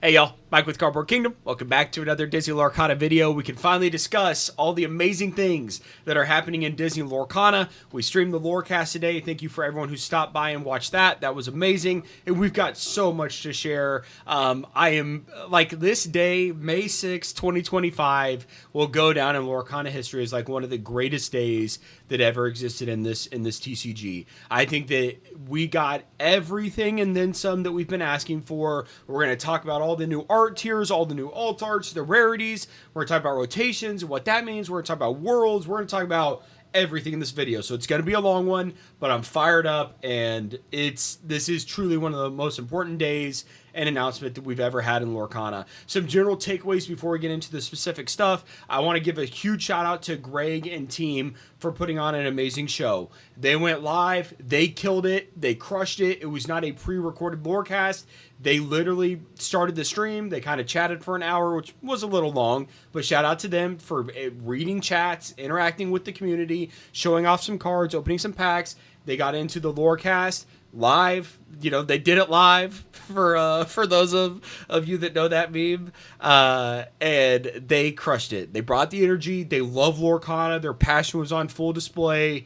Hey y'all, Mike with Cardboard Kingdom. Welcome back to another Disney Lorcana video. We can finally discuss all the amazing things that are happening in Disney Lorcana. We streamed the Lorecast today. Thank you for everyone who stopped by and watched that. That was amazing. And we've got so much to share. I am, like, this day, May 6, 2025, will go down in Lorcana history as like one of the greatest days that ever existed in this TCG. I think that we got everything and then some that we've been asking for. We're going to talk about all the new art tiers, all the new alt arts, the rarities. We're going to talk about rotations and what that means. We're going to talk about worlds. We're going to talk about everything in this video. So it's going to be a long one, but I'm fired up, and this is truly one of the most important days and announcement that we've ever had in Lorcana. Some general takeaways before we get into the specific stuff. I want to give a huge shout out to Greg and team for putting on an amazing show. They went live, they killed it, they crushed it. It was not a pre-recorded Lorecast. They literally started the stream. They kind of chatted for an hour, which was a little long, but shout out to them for reading chats, interacting with the community, showing off some cards, opening some packs. They got into the Lorecast live. You know, they did it live for those of you that know that meme, and they crushed it. They brought the energy. They love Lorcana. Their passion was on full display.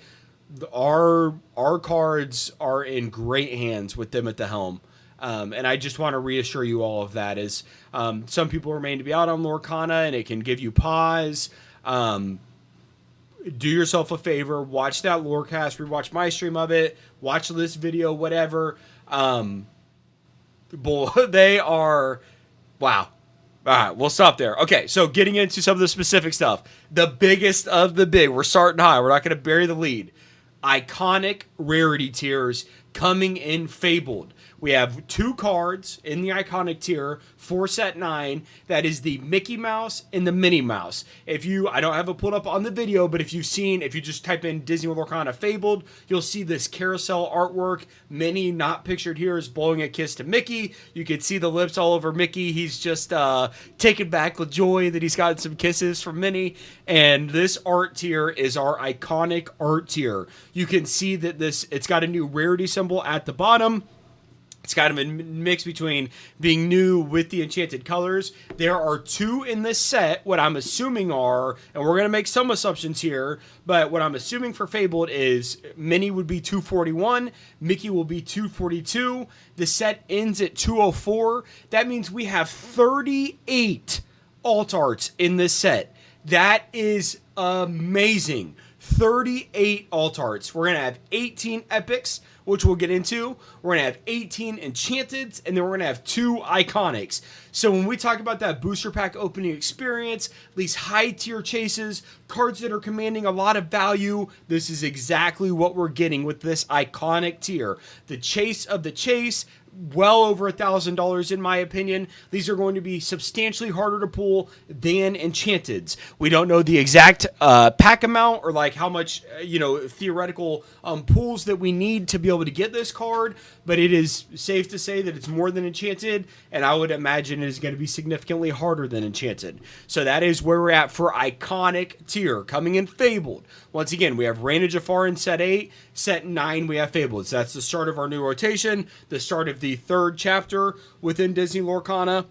Our cards are in great hands with them at the helm. And I just want to reassure you all of that, as some people remain to be out on Lorcana, and it can give you pause. Do yourself a favor, watch that Lorecast, rewatch my stream of it, watch this video, whatever. Boy, they are, wow. All right, we'll stop there. Okay, so getting into some of the specific stuff. The biggest of the big, we're starting high. We're not going to bury the lead. Iconic rarity tiers coming in Fabled. We have two cards in the iconic tier for set 9. That is the Mickey Mouse and the Minnie Mouse. I don't have it pulled up on the video, but if you just type in Disney Lorcana Fabled, you'll see this carousel artwork. Minnie, not pictured here, is blowing a kiss to Mickey. You can see the lips all over Mickey. He's just taken back with joy that he's gotten some kisses from Minnie. And this art tier is our iconic art tier. You can see that it's got a new rarity symbol at the bottom. It's kind of a mix between being new with the Enchanted colors. There are two in this set, what I'm assuming are, and we're going to make some assumptions here, but what I'm assuming for Fabled is Minnie would be 241, Mickey will be 242. The set ends at 204. That means we have 38 alt arts in this set. That is amazing. 38 alt arts. We're going to have 18 epics, which we'll get into. We're going to have 18 Enchanteds, and then we're going to have 2 Iconics. So when we talk about that booster pack opening experience, these high tier chases, cards that are commanding a lot of value, this is exactly what we're getting with this iconic tier. The chase of the chase, well over $1,000 in my opinion. These are going to be substantially harder to pull than Enchanteds. We don't know the exact pack amount or like how much theoretical pulls that we need to be able to get this card, but it is safe to say that it's more than Enchanted, and I would imagine it is going to be significantly harder than Enchanted. So that is where we're at for iconic tier coming in Fabled. Once again, we have Reign of Jafar in set 8, set 9 we have Fabled. So that's the start of our new rotation, the start of the third chapter within Disney Lorcana.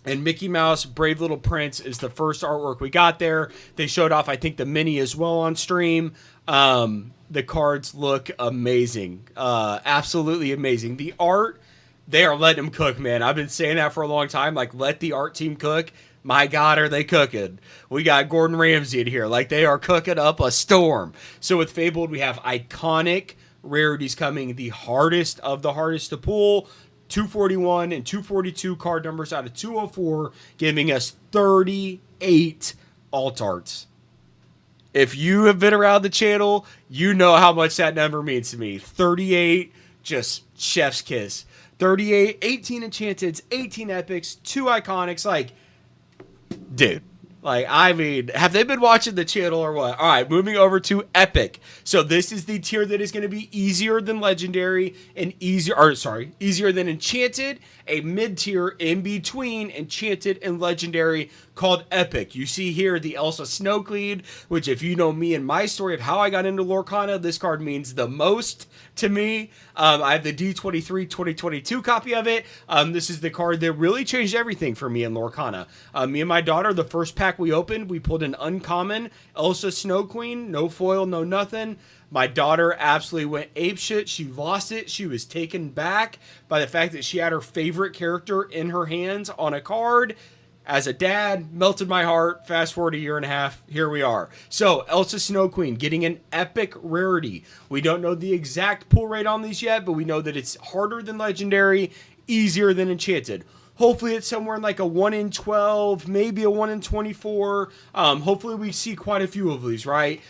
And Mickey Mouse, Brave Little Prince is the first artwork we got there. They showed off, I think, the Minnie as well on stream. The cards look amazing. Absolutely amazing. The art, they are letting them cook, man. I've been saying that for a long time. Like, let the art team cook. My God, are they cooking? We got Gordon Ramsay in here. Like, they are cooking up a storm. So with Fabled, we have iconic rarities coming, the hardest of the hardest to pull. 241 and 242 card numbers out of 204, giving us 38 alt arts. If you have been around the channel, you know how much that number means to me. 38, just chef's kiss. 38, 18 Enchanteds, 18 Epics, 2 Iconics. Like, dude, Like, I mean, have they been watching the channel or what? All right, moving over to Epic. So this is the tier that is going to be easier than Legendary and easier than Enchanted, a mid-tier in between Enchanted and Legendary called Epic. You see here the Elsa Snow Queen, which if you know me and my story of how I got into Lorcana, this card means the most to me. I have the D23 2022 copy of it. This is the card that really changed everything for me in Lorcana. Me and my daughter, the first pack we opened, we pulled an uncommon Elsa Snow Queen, no foil, no nothing. My daughter absolutely went apeshit. She lost it. She was taken back by the fact that she had her favorite character in her hands on a card. As a dad, melted my heart. Fast forward a year and a half, here we are. So, Elsa Snow Queen getting an epic rarity. We don't know the exact pull rate on these yet, but we know that it's harder than Legendary, easier than Enchanted. Hopefully it's somewhere in like a 1 in 12, maybe a 1 in 24. Hopefully we see quite a few of these, right?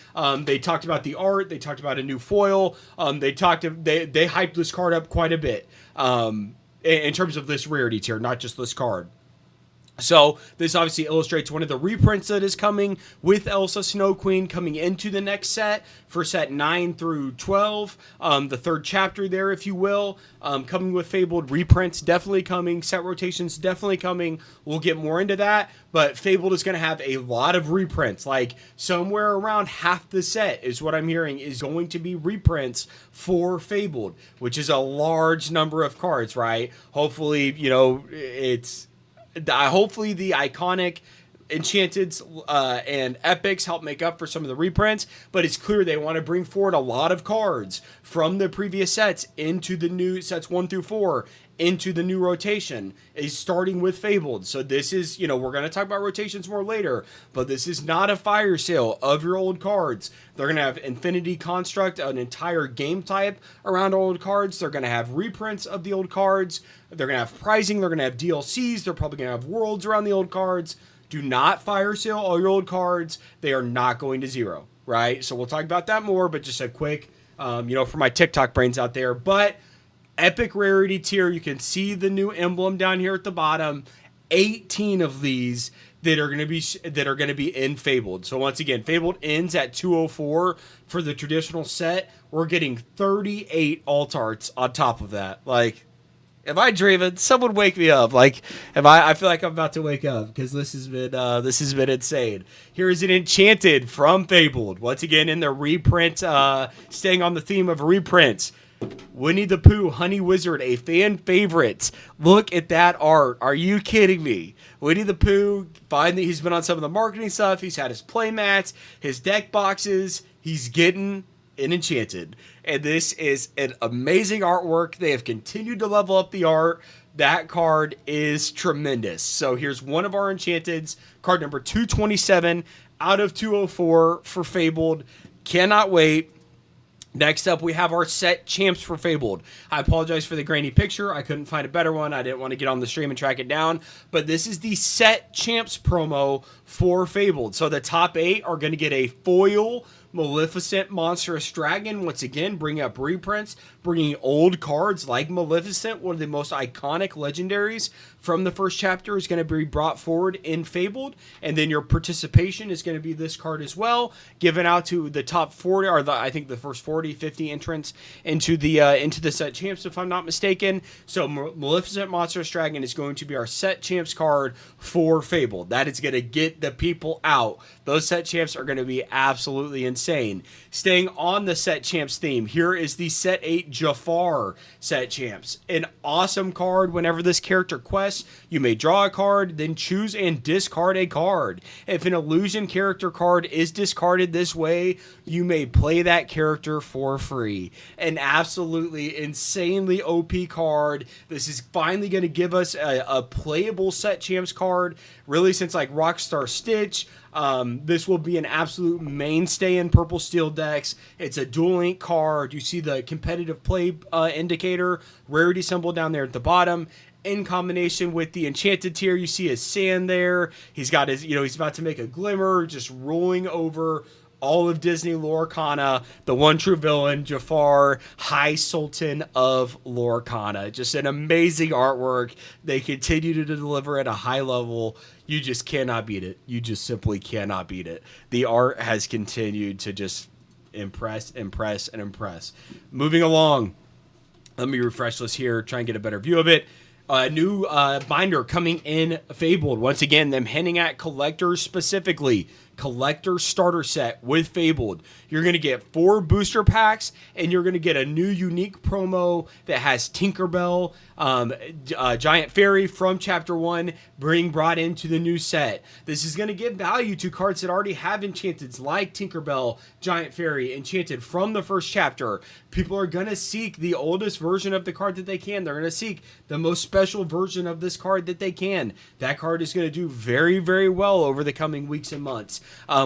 They talked about the art. They talked about a new foil. They hyped this card up quite a bit in terms of this rarity tier, not just this card. So this obviously illustrates one of the reprints that is coming with Elsa Snow Queen coming into the next set for set 9 through 12. The third chapter there, if you will, coming with Fabled. Reprints definitely coming. Set rotations definitely coming. We'll get more into that. But Fabled is going to have a lot of reprints. Like somewhere around half the set is what I'm hearing is going to be reprints for Fabled, which is a large number of cards, right? Hopefully, hopefully the iconic Enchanteds and Epics help make up for some of the reprints, but it's clear they want to bring forward a lot of cards from the previous sets into the new sets 1 through 4 into the new rotation, is starting with Fabled. So this is, we're going to talk about rotations more later, but this is not a fire sale of your old cards. They're going to have Infinity Construct, an entire game type around old cards. They're going to have reprints of the old cards. They're going to have pricing. They're going to have DLCs. They're probably going to have worlds around the old cards. Do not fire sale all your old cards. They are not going to zero, right? So we'll talk about that more, but just a quick, for my TikTok brains out there. But epic rarity tier, you can see the new emblem down here at the bottom. 18 of these that are going to be in Fabled. So once again, Fabled ends at 204 for the traditional set. We're getting 38 alt arts on top of that. Like, am I dreaming? Someone wake me up. Like, I feel like I'm about to wake up because this has been insane. Here is an Enchanted from Fabled. Once again in the reprint, staying on the theme of reprints. Winnie the Pooh, Honey Wizard, a fan favorite. Look at that art. Are you kidding me? Winnie the Pooh, finally, he's been on some of the marketing stuff. He's had his play mats, his deck boxes. He's getting an Enchanted. And this is an amazing artwork. They have continued to level up the art. That card is tremendous. So here's one of our Enchanteds, card number 227 out of 204 for Fabled. Cannot wait. Next up, we have our set champs for Fabled. I apologize for the grainy picture. I couldn't find a better one. I didn't want to get on the stream and track it down. But this is the set champs promo for Fabled. So the top 8 are going to get a foil Maleficent Monstrous Dragon. Once again, bringing up reprints, bringing old cards like Maleficent, one of the most iconic legendaries from the first chapter, is going to be brought forward in Fabled. And then your participation is going to be this card as well, given out to the top 40, or I think the first 40, 50 entrants into the set champs, if I'm not mistaken. So Maleficent Monstrous Dragon is going to be our set champs card for Fabled. That is going to get the people out. Those set champs are going to be absolutely insane. Staying on the set champs theme, here is the set 8 Jafar set champs. An awesome card. Whenever this character quests, you may draw a card, then choose and discard a card. If an illusion character card is discarded this way, you may play that character for free. An absolutely insanely OP card. This is finally going to give us a playable set champs card, really since like Rockstar Stitch. This will be an absolute mainstay in purple steel decks. It's a dual link card. You see the competitive play indicator, rarity symbol down there at the bottom. In combination with the Enchanted tier, you see his sand there. He's got his, he's about to make a glimmer, just rolling over all of Disney Lorcana, the one true villain, Jafar, High Sultan of Lorcana. Just an amazing artwork. They continue to deliver at a high level. You just cannot beat it. You just simply cannot beat it. The art has continued to just impress, impress, and impress. Moving along. Let me refresh this here, try and get a better view of it. A new binder coming in Fabled. Once again, them hinting at collectors specifically. Collector starter set with Fabled. You're going to get 4 booster packs, and you're going to get a new unique promo that has Tinkerbell, Giant Fairy from Chapter 1 being brought into the new set. This is going to give value to cards that already have Enchanteds like Tinkerbell, Giant Fairy, Enchanted from the first chapter. People are going to seek the oldest version of the card that they can. They're going to seek the most special version of this card that they can. That card is going to do very, very well over the coming weeks and months.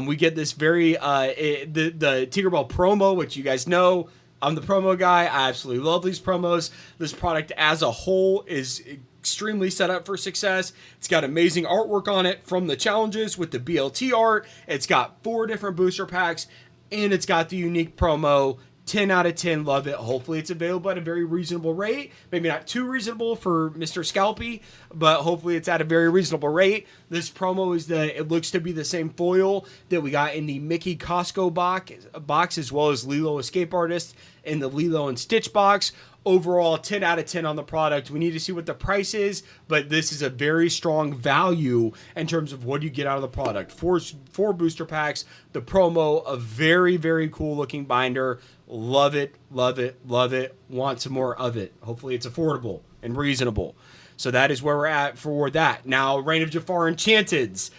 We get this very the Tinkerbell promo, which you guys know I'm the promo guy. I absolutely love these promos. This product as a whole is extremely set up for success. It's got amazing artwork on it from the challenges with the BLT art. It's got 4 different booster packs, and it's got the unique promo. 10 out of 10, love it. Hopefully it's available at a very reasonable rate. Maybe not too reasonable for Mr. Scalpy, but hopefully it's at a very reasonable rate. This promo is it looks to be the same foil that we got in the Mickey Costco box as well as Lilo Escape Artist in the Lilo and Stitch box. Overall, 10 out of 10 on the product. We need to see what the price is, but this is a very strong value in terms of what you get out of the product. Four booster packs, the promo, a very, very cool looking binder. Love it, love it, love it. Want some more of it. Hopefully it's affordable and reasonable. So that is where we're at for that. Now, Reign of Jafar Enchanteds.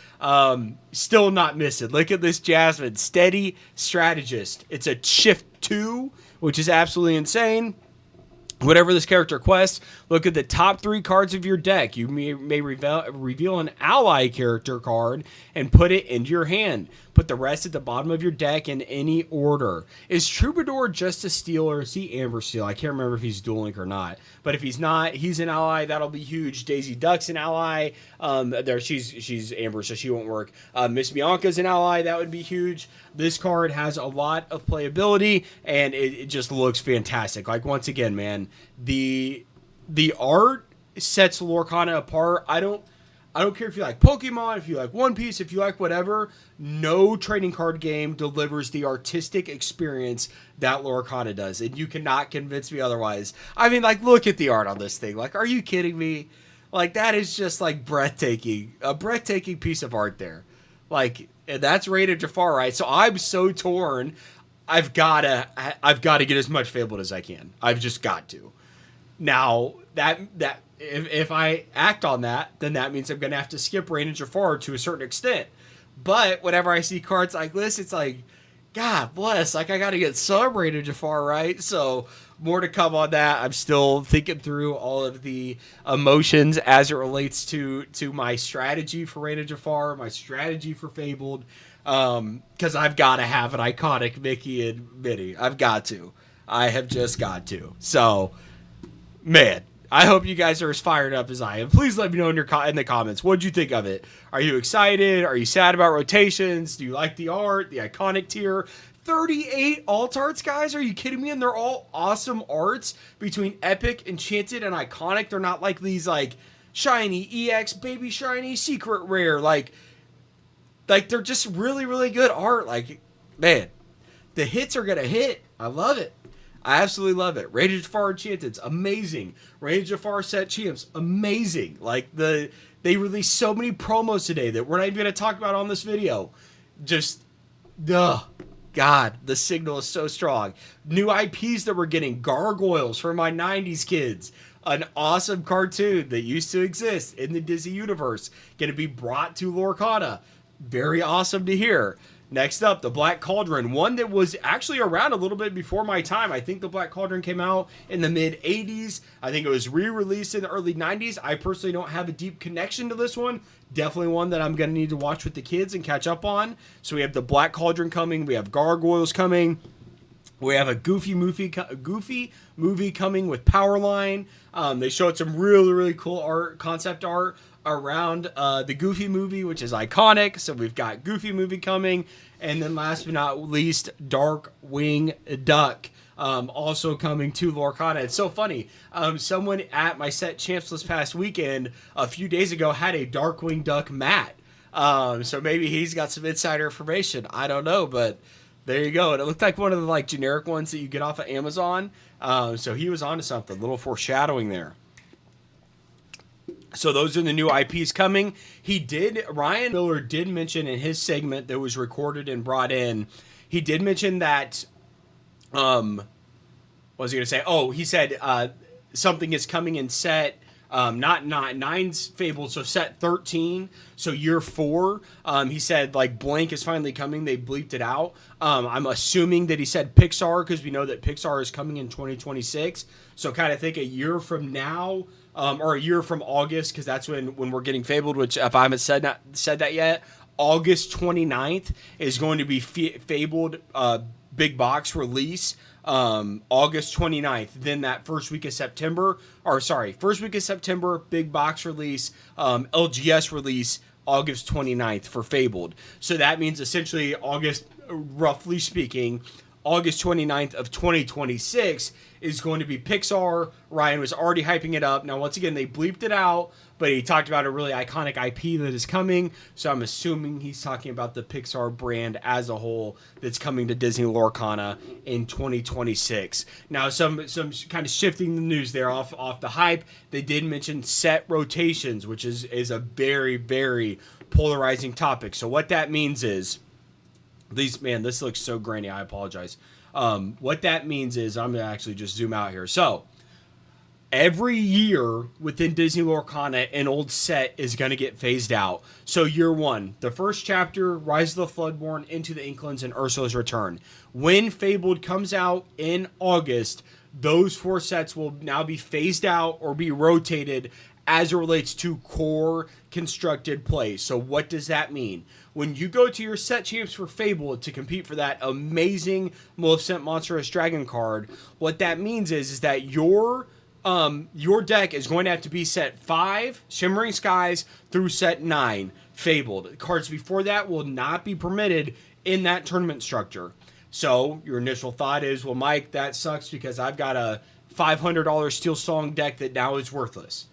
Still not missing. Look at this Jasmine. Steady Strategist. It's a shift 2, which is absolutely insane. Whatever this character quests, look at the top 3 cards of your deck. You may reveal an ally character card and put it into your hand. Put the rest at the bottom of your deck in any order. Is Troubadour just a steal or is he Amber Steel? I can't remember if he's Duel Link or not. But if he's not, he's an ally. That'll be huge. Daisy Duck's an ally. She's Amber, so she won't work. Miss Bianca's an ally. That would be huge. This card has a lot of playability, and it just looks fantastic. Like, once again, man, the art sets Lorcana apart. I don't care if you like Pokemon, if you like One Piece, if you like whatever. No trading card game delivers the artistic experience that Lorcana does, and you cannot convince me otherwise. I mean, like, look at the art on this thing. Like, are you kidding me? Like, that is just, like, breathtaking. A breathtaking piece of art there. Like, and that's Reign of Jafar, right? So I'm so torn. I've got to get as much Fabled as I can. I've just got to. Now, if I act on that, then that means I'm going to have to skip Reign of Jafar to a certain extent. But whenever I see cards like this, it's like, God bless, like, I got to get some Reign of Jafar, right? So more to come on that. I'm still thinking through all of the emotions as it relates to my strategy for Reign of Jafar, my strategy for Fabled, because I've got to have an iconic Mickey and Minnie. I've got to. I have just got to. So, man, I hope you guys are as fired up as I am. Please let me know in the comments. What'd you think of it? Are you excited? Are you sad about rotations? Do you like the art, the iconic tier? 38 alt arts, guys? Are you kidding me? And they're all awesome arts between epic, enchanted, and iconic. They're not like these, like, shiny, EX, baby shiny, secret rare. Like they're just really, really good art. Like, man, the hits are going to hit. I love it. I absolutely love it. Reign of Jafar Enchanted's amazing. Reign of Jafar Set Champs, amazing. Like, they released so many promos today that we're not even going to talk about on this video. Just, God, the signal is so strong. New IPs that we're getting. Gargoyles for my 90s kids. An awesome cartoon that used to exist in the Disney universe. Going to be brought to Lorcana. Very awesome to hear. Next up, the Black Cauldron, one that was actually around a little bit before my time. I think the Black Cauldron came out in the mid-'80s. I think it was re-released in the early 90s. I personally don't have a deep connection to this one. Definitely one that I'm going to need to watch with the kids and catch up on. So we have the Black Cauldron coming. We have Gargoyles coming. We have a goofy movie coming with Powerline. They showed some really, really cool art, concept art around the Goofy movie, which is iconic. So we've got Goofy movie coming. And then last but not least, Darkwing Duck. Also coming to Lorcana. It's so funny. Someone at my set champs this past weekend, a few days ago, had a Darkwing Duck mat. So maybe he's got some insider information. I don't know, but there you go. And it looked like one of the like generic ones that you get off of Amazon. So he was onto something. A little foreshadowing there. So those are the new IPs coming. Ryan Miller did mention in his segment that was recorded and brought in, he did mention that, what was he going to say? Oh, he said something is coming in set, not nine's Fabled, so set 13, so year 4. He said like blank is finally coming. They bleeped it out. I'm assuming that he said Pixar because we know that Pixar is coming in 2026. So kind of think a year from now, or a year from August, because that's when we're getting Fabled. Which if I haven't said that yet, August 29th is going to be Fabled big box release. August 29th, then that first week of September, big box release, LGS release, August 29th for Fabled. So that means essentially roughly speaking, August 29th of 2026 is going to be Pixar. Ryan was already hyping it up. Now, once again, they bleeped it out, but he talked about a really iconic IP that is coming. So I'm assuming he's talking about the Pixar brand as a whole that's coming to Disney Lorcana in 2026. Now, some kind of shifting the news there off the hype. They did mention set rotations, which is a very, very polarizing topic. So what that means is, this looks so grainy. I apologize. What that means is, I'm going to actually just zoom out here. So every year within Disney Lorcana, an old set is going to get phased out. So year 1, the first chapter, Rise of the Floodborn, Into the Inklings, and Ursula's Return. When Fabled comes out in August, those 4 sets will now be phased out or be rotated as it relates to core constructed plays. So what does that mean? When you go to your set champs for Fabled to compete for that amazing Maleficent Monstrous Dragon card, what that means is that your deck is going to have to be set 5, Shimmering Skies, through set 9, Fabled. Cards before that will not be permitted in that tournament structure. So your initial thought is, well, Mike, that sucks because I've got a $500 Steel Song deck that now is worthless.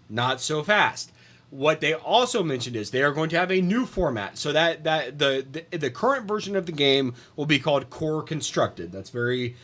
Not so fast. What they also mentioned is they are going to have a new format. So that the current version of the game will be called Core Constructed. That's very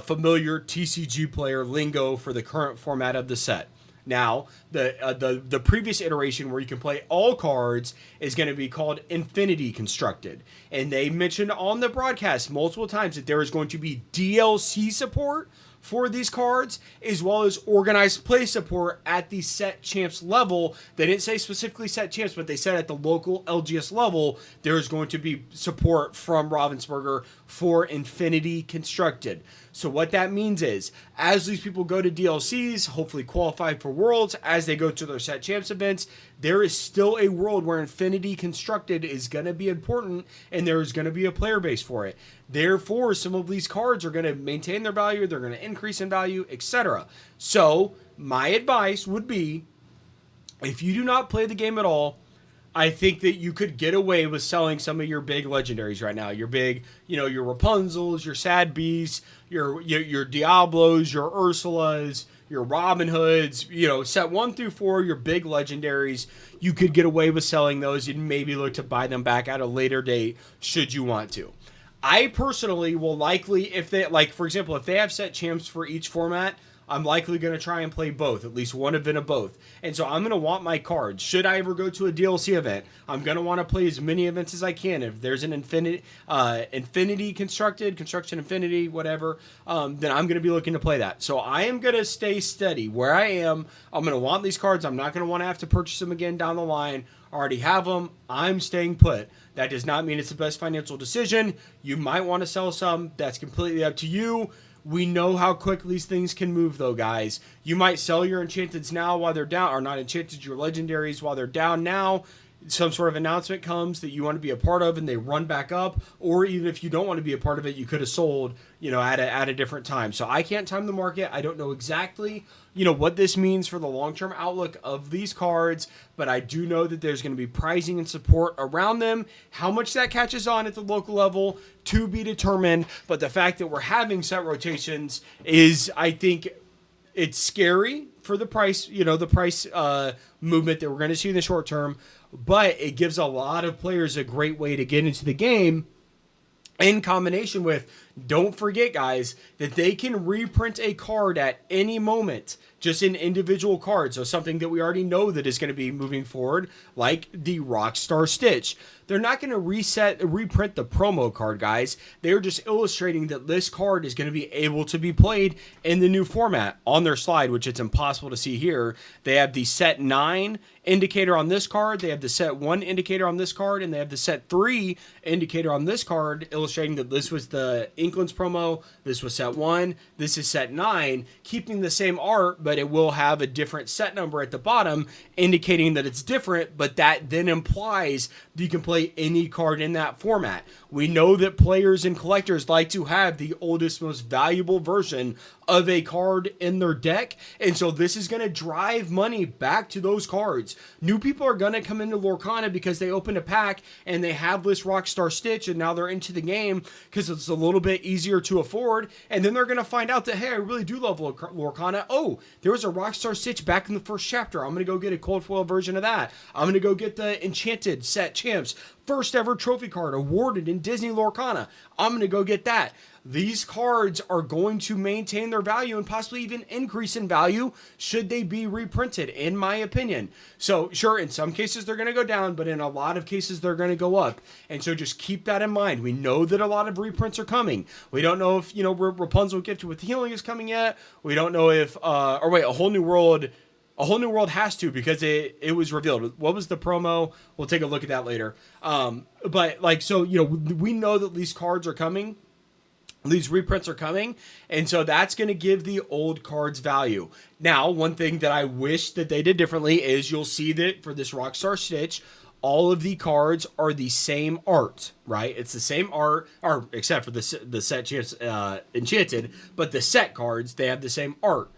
familiar TCGPlayer lingo for the current format of the set. Now, the previous iteration where you can play all cards is going to be called Infinity Constructed. And they mentioned on the broadcast multiple times that there is going to be DLC support for these cards, as well as organized play support at the set champs level. They didn't say specifically set champs, but they said at the local LGS level, there's going to be support from Ravensburger for Infinity Constructed. So what that means is, as these people go to DLCs, hopefully qualify for Worlds, as they go to their set champs events, there is still a world where Infinity Constructed is going to be important, and there is going to be a player base for it. Therefore, some of these cards are going to maintain their value, they're going to increase in value, etc. So, my advice would be, if you do not play the game at all, I think that you could get away with selling some of your big legendaries right now. Your big, your Rapunzels, your Sad Beasts, your Diablos, your Ursulas, your Robin Hoods, set 1 through 4, your big legendaries. You could get away with selling those and maybe look to buy them back at a later date should you want to. I personally will likely, if they, for example, if they have set champs for each format, I'm likely going to try and play both, at least one event of both. And so I'm going to want my cards. Should I ever go to a DLC event, I'm going to want to play as many events as I can. If there's an Infinity Construction Infinity, whatever, then I'm going to be looking to play that. So I am going to stay steady where I am. I'm going to want these cards. I'm not going to want to have to purchase them again down the line. I already have them. I'm staying put. That does not mean it's the best financial decision. You might want to sell some. That's completely up to you. We know how quickly these things can move, though, guys. You might sell your Enchanteds now while they're down, or not Enchanteds, your Legendaries while they're down now. some sort of announcement comes that you want to be a part of and they run back up, or even if you don't want to be a part of it, you could have sold, at a different time. So I can't time the market. I don't know exactly, what this means for the long-term outlook of these cards, but I do know that there's going to be pricing and support around them. How much that catches on at the local level to be determined, but the fact that we're having set rotations is, I think, it's scary for the price, the price movement that we're going to see in the short term, but it gives a lot of players a great way to get into the game, in combination with, don't forget, guys, that they can reprint a card at any moment, just an individual card. So something that we already know that is going to be moving forward, like the Rockstar Stitch. They're not going to reprint the promo card, guys. They're just illustrating that this card is going to be able to be played in the new format. On their slide, which it's impossible to see here, they have the set 9 indicator on this card, they have the set 1 indicator on this card, and they have the set 3 indicator on this card, illustrating that this was the Inklands promo, this was set 1, this is set 9, keeping the same art, but it will have a different set number at the bottom, indicating that it's different, but that then implies that you can play any card in that format. We know that players and collectors like to have the oldest, most valuable version of a card in their deck, and so this is going to drive money back to those cards. New people are going to come into Lorcana because they opened a pack and they have this Rockstar Stitch, and now they're into the game because it's a little bit easier to afford, and then they're going to find out that, hey, I really do love Lorcana. Oh, there was a Rockstar Stitch back in the first chapter. I'm going to go get a cold foil version of that. I'm going to go get the Enchanted set champs, first ever trophy card awarded in Disney Lorcana. I'm going to go get that. These cards are going to maintain their value and possibly even increase in value should they be reprinted, in my opinion. So sure, in some cases they're going to go down, but in a lot of cases they're going to go up. And so just keep that in mind. We know that a lot of reprints are coming. We don't know if, Rapunzel Gifted with Healing is coming yet. We don't know if, A Whole New World has to, because it was revealed. What was the promo? We'll take a look at that later. We know that these cards are coming. These reprints are coming, and so that's going to give the old cards value. Now, one thing that I wish that they did differently is you'll see that for this Rockstar Stitch, all of the cards are the same art, right? It's the same art, or except for the set champs Enchanted, but the set cards, they have the same art.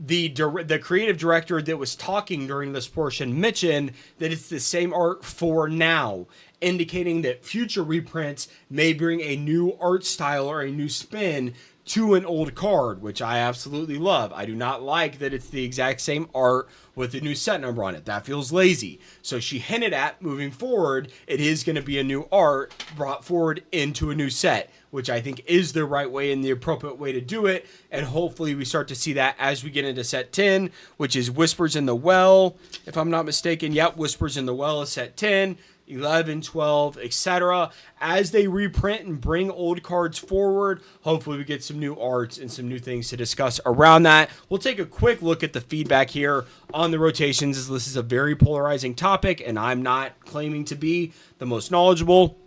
The creative director that was talking during this portion mentioned that it's the same art for now, indicating that future reprints may bring a new art style or a new spin to an old card, which I absolutely love. I do not like that it's the exact same art with a new set number on it. That feels lazy. So she hinted at, moving forward, it is going to be a new art brought forward into a new set, which I think is the right way and the appropriate way to do it. And hopefully we start to see that as we get into set 10, which is Whispers in the Well, if I'm not mistaken. Yep, Whispers in the Well is set 10. 11, 12, etc. As they reprint and bring old cards forward, hopefully we get some new arts and some new things to discuss around that. We'll take a quick look at the feedback here on the rotations, as this is a very polarizing topic, and I'm not claiming to be the most knowledgeable.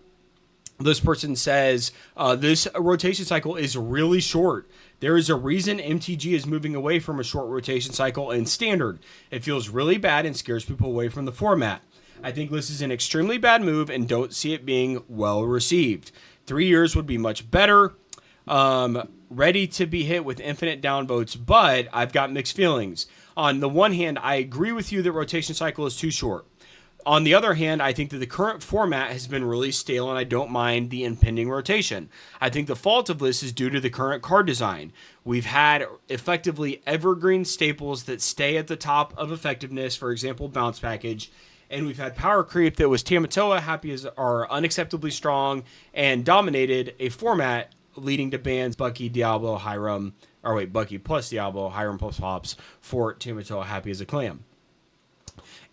This person says, this rotation cycle is really short. There is a reason MTG is moving away from a short rotation cycle in Standard. It feels really bad and scares people away from the format. I think this is an extremely bad move and don't see it being well received. 3 years would be much better. Ready to be hit with infinite downvotes, but I've got mixed feelings. On the one hand, I agree with you that rotation cycle is too short. On the other hand, I think that the current format has been really stale, and I don't mind the impending rotation. I think the fault of this is due to the current card design. We've had effectively evergreen staples that stay at the top of effectiveness, for example, Bounce Package, and we've had power creep that was Tamatoa, Happy as are unacceptably strong, and dominated a format leading to bans Bucky, Diablo, Hiram, Bucky plus Diablo, Hiram plus Hops for Tamatoa, Happy as a Clam.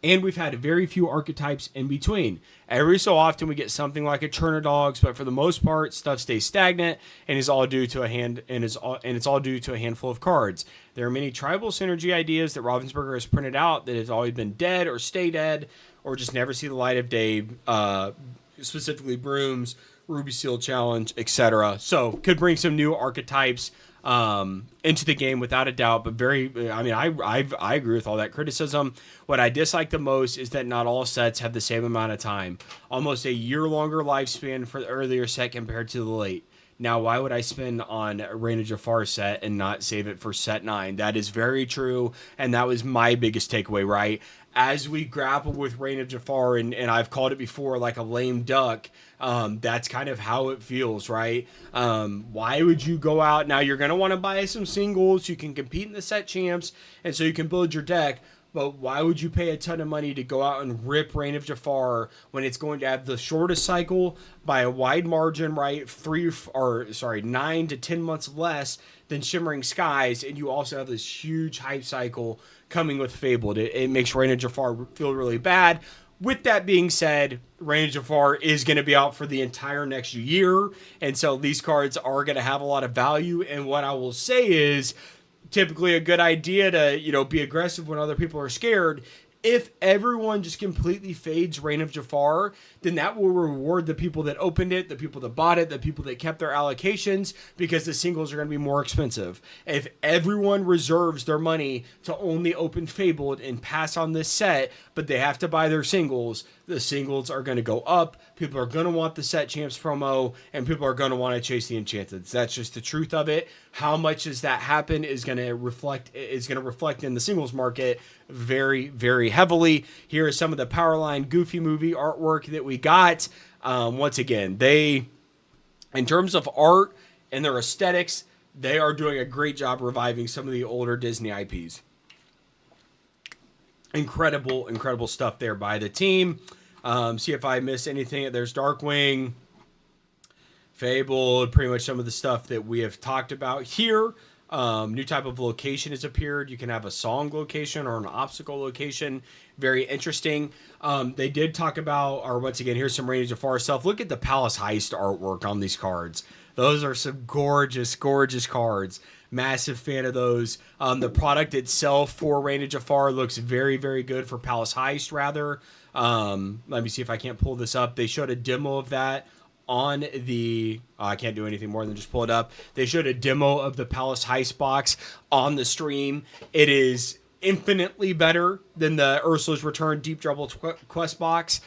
And we've had very few archetypes in between. Every so often we get something like a Turner Dogs, but for the most part, stuff stays stagnant and is all due to it's all due to a handful of cards. There are many tribal synergy ideas that Ravensburger has printed out that has always been dead or stay dead or just never see the light of day. Specifically Brooms, Ruby Seal Challenge, etc. So could bring some new archetypes into the game without a doubt, but I agree with all that criticism. What I dislike the most is that not all sets have the same amount of time, almost a year longer lifespan for the earlier set compared to the late. Now, why would I spend on a Reign of Jafar set and not save it for set 9? That is very true, and that was my biggest takeaway, right? As we grapple with Reign of Jafar, and I've called it before like a lame duck, that's kind of how it feels, right? Why would you go out? Now, you're going to want to buy some singles. You can compete in the set champs, and so you can build your deck. But why would you pay a ton of money to go out and rip Reign of Jafar when it's going to have the shortest cycle by a wide margin, right? 9 to 10 months less than Shimmering Skies, and you also have this huge hype cycle coming with Fabled. It makes Reign of Jafar feel really bad. With that being said, Reign of Jafar is going to be out for the entire next year, and so these cards are going to have a lot of value. And what I will say is, typically a good idea to, be aggressive when other people are scared. If everyone just completely fades Reign of Jafar, then that will reward the people that opened it, the people that bought it, the people that kept their allocations, because the singles are going to be more expensive. If everyone reserves their money to only open Fabled and pass on this set, but they have to buy their singles, the singles are going to go up. People are going to want the set champs promo, and people are going to want to chase the Enchanted. That's just the truth of it. How much does that happen is going to reflect in the singles market very, very heavily. Here is some of the Powerline Goofy movie artwork that we got. Once again, in terms of art and their aesthetics, they are doing a great job reviving some of the older Disney IPs. Incredible stuff there by the team. See if I missed anything. There's Darkwing, Fabled, pretty much some of the stuff that we have talked about here. New type of location has appeared. You can have a song location or an obstacle location. Very interesting. They did talk about, or once again, here's some Reign of Jafar stuff. Look at the Palace Heist artwork on these cards. Those are some gorgeous cards. Massive fan of those. The product itself for Reign of Jafar looks very, very good for Palace Heist, rather. Let me see if I can't pull this up. They showed a demo of that on the... I can't do anything more than just pull it up. They showed a demo of the Palace Heist box on the stream. It is infinitely better than the Ursula's Return Deep Trouble Quest box.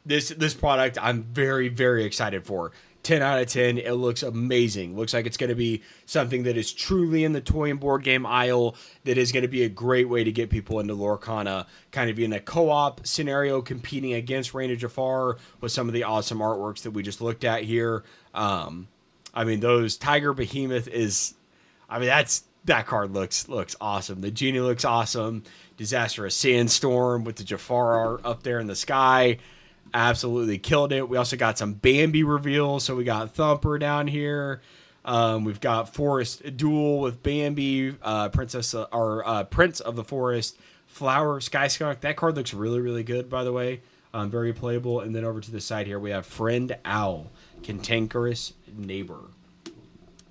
This product I'm very, very excited for. 10 out of 10. It looks amazing. Looks like it's going to be something that is truly in the toy and board game aisle, that is going to be a great way to get people into Lorcana, kind of in a co-op scenario, competing against Reign of Jafar with some of the awesome artworks that we just looked at here. Those Tiger Behemoth is... that card looks awesome. The Genie looks awesome. Disastrous Sandstorm with the Jafar art up there in the sky. Absolutely killed it. We also got some Bambi reveals. So we got Thumper down here. We've got Forest Duel with Bambi, Prince of the Forest, Flower, Sky Skunk. That card looks really, really good, by the way. Very playable. And then over to the side here, we have Friend Owl, Cantankerous Neighbor.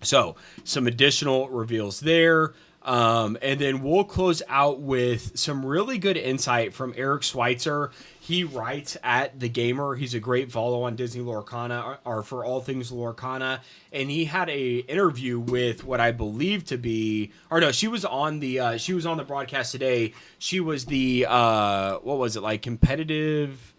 So some additional reveals there. And then we'll close out with some really good insight from Eric Schweitzer. He writes at The Gamer. He's a great follow on Disney Lorcana, or for all things Lorcana. And he had a interview with what I believe to be, she was on the broadcast today. She was the, competitive...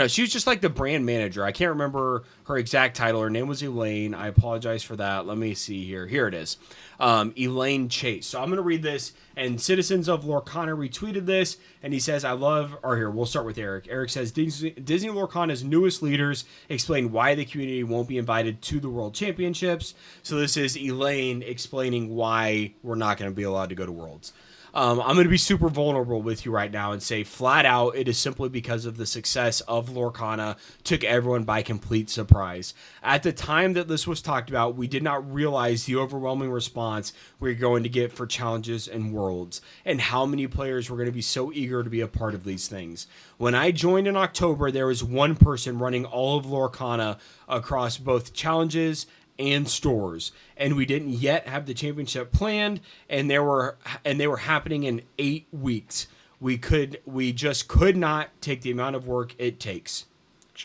she was just like the brand manager. I can't remember her exact title. Her name was Elaine. I apologize for that. Let me see here. Here it is. Elaine Chase. So I'm going to read this. And Citizens of Lorcana retweeted this. And he says, we'll start with Eric. Eric says, Disney Lorcana's newest leaders explain why the community won't be invited to the World Championships. So this is Elaine explaining why we're not going to be allowed to go to Worlds. I'm going to be super vulnerable with you right now and say flat out, it is simply because of the success of Lorcana took everyone by complete surprise. At the time that this was talked about, we did not realize the overwhelming response we're going to get for challenges and worlds, and how many players were going to be so eager to be a part of these things. When I joined in October, there was one person running all of Lorcana across both challenges and stores, and we didn't yet have the championship planned, and they were happening in 8 weeks. We just could not take the amount of work it takes.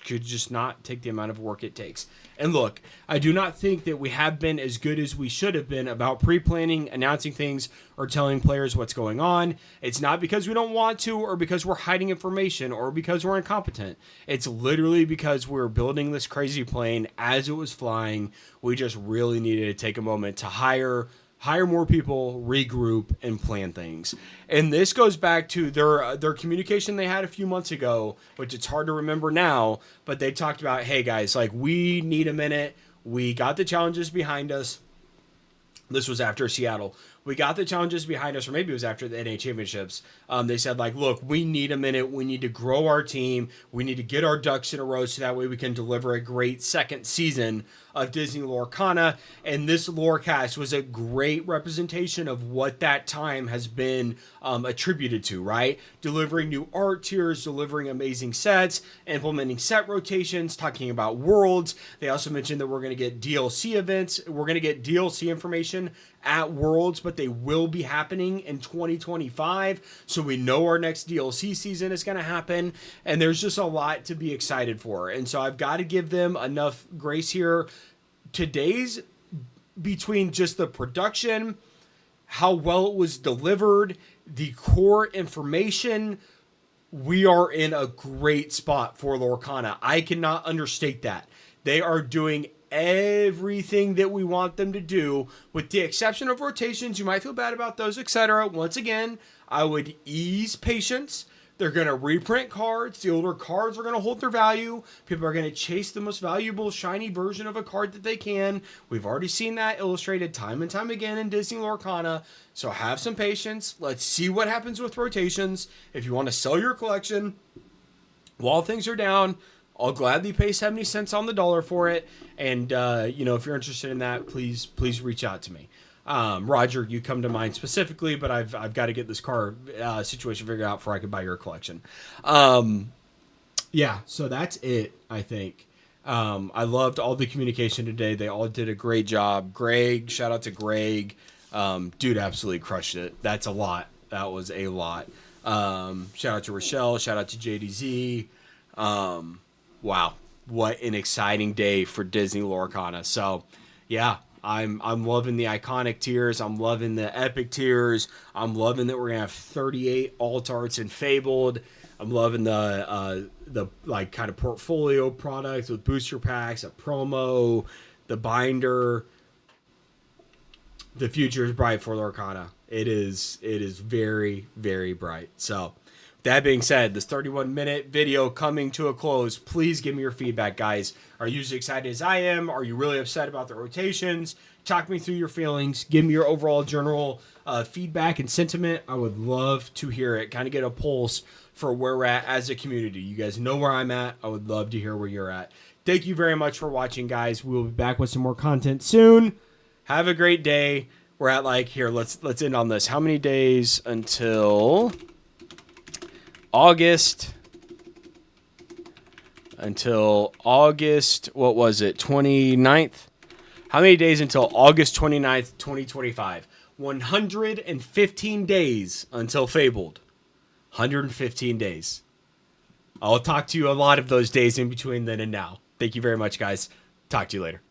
could just not take the amount of work it takes. And look, I do not think that we have been as good as we should have been about pre-planning, announcing things, or telling players what's going on. It's not because we don't want to, or because we're hiding information, or because we're incompetent. It's literally because we're building this crazy plane as it was flying. We just really needed to take a moment to hire more people, regroup, and plan things. And this goes back to their communication they had a few months ago, which it's hard to remember now, but they talked about, hey guys, like, we need a minute. We got the challenges behind us. This was after Seattle. We got the challenges behind us, or maybe it was after the NA Championships. They said, like, look, we need a minute. We need to grow our team. We need to get our ducks in a row so that way we can deliver a great second season of Disney Lorcana. And this Lorecast was a great representation of what that time has been attributed to, right? Delivering new art tiers, delivering amazing sets, implementing set rotations, talking about worlds. They also mentioned that we're going to get DLC events. We're going to get DLC information at Worlds, but they will be happening in 2025. So we know our next DLC season is going to happen, and there's just a lot to be excited for. And so I've got to give them enough grace here. Today's, between just the production, how well it was delivered, the core information, we are in a great spot for Lorcana. I cannot understate that. They are doing everything that we want them to do, with the exception of rotations. You might feel bad about those, etc. Once again, I would ease patience. They're going to reprint cards. The older cards are going to hold their value. People are going to chase the most valuable, shiny version of a card that they can. We've already seen that illustrated time and time again in Disney Lorcana. So have some patience. Let's see what happens with rotations. If you want to sell your collection while things are down, I'll gladly pay 70 cents on the dollar for it. And, if you're interested in that, please reach out to me. Roger, you come to mind specifically, but I've got to get this car situation figured out before I can buy your collection. Yeah, so that's it, I think. I loved all the communication today. They all did a great job. Greg, shout out to Greg. Dude absolutely crushed it. That's a lot. That was a lot. Shout out to Rochelle. Shout out to JDZ. Wow, what an exciting day for Disney Lorcana. So, yeah, I'm loving the iconic tiers. I'm loving the epic tiers. I'm loving that we're gonna have 38 alt arts and Fabled. I'm loving the like kind of portfolio products with booster packs, a promo, the binder. The future is bright for Lorcana. It is very, very bright. So, that being said, this 31-minute video coming to a close. Please give me your feedback, guys. Are you as excited as I am? Are you really upset about the rotations? Talk me through your feelings. Give me your overall general feedback and sentiment. I would love to hear it. Kind of get a pulse for where we're at as a community. You guys know where I'm at. I would love to hear where you're at. Thank you very much for watching, guys. We will be back with some more content soon. Have a great day. We're at let's end on this. How many days until August, what was it, 29th? How many days until August 29th, 2025? 115 days until Fabled. 115 days. I'll talk to you a lot of those days in between then and now. Thank you very much, guys. Talk to you later.